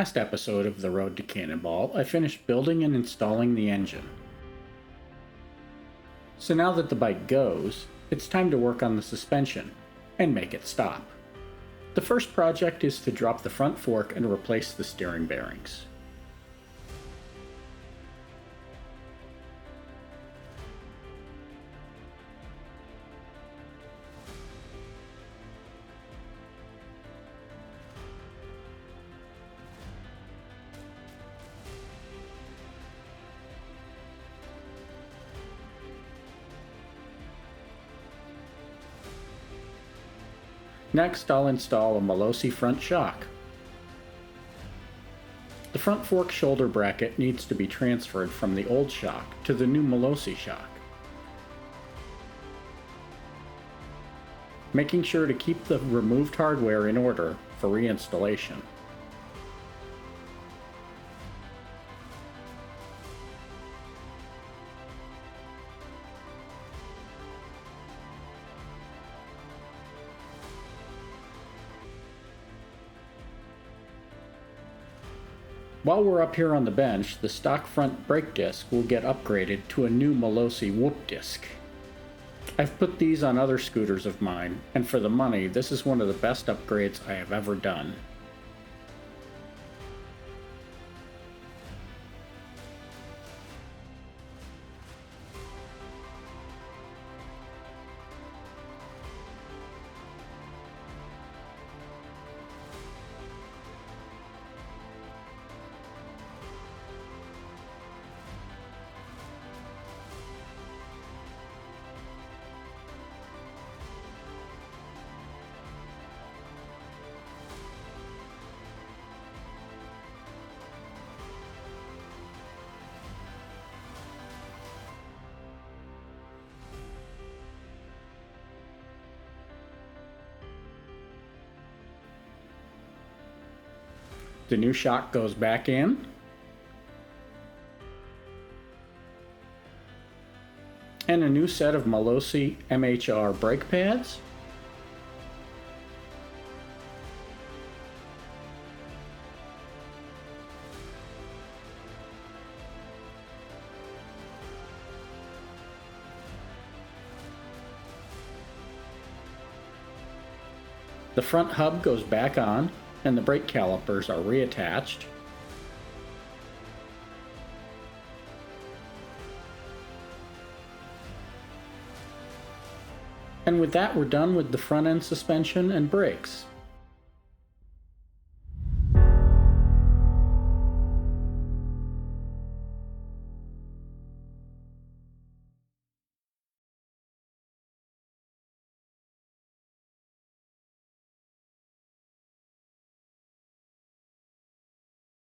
last episode of The Road to Cannonball, I finished building and installing the engine. So now that the bike goes, it's time to work on the suspension and make it stop. The first project is to drop the front fork and replace the steering bearings. Next, I'll install a Malossi front shock. The front fork shoulder bracket needs to be transferred from the old shock to the new Malossi shock. Making sure to keep the removed hardware in order for reinstallation. While we're up here on the bench, the stock front brake disc will get upgraded to a new Malossi whoop disc. I've put these on other scooters of mine, and for the money, this is one of the best upgrades I have ever done. The new shock goes back in. And a new set of Malossi MHR brake pads. The front hub goes back on, and the brake calipers are reattached. And with that, we're done with the front end suspension and brakes.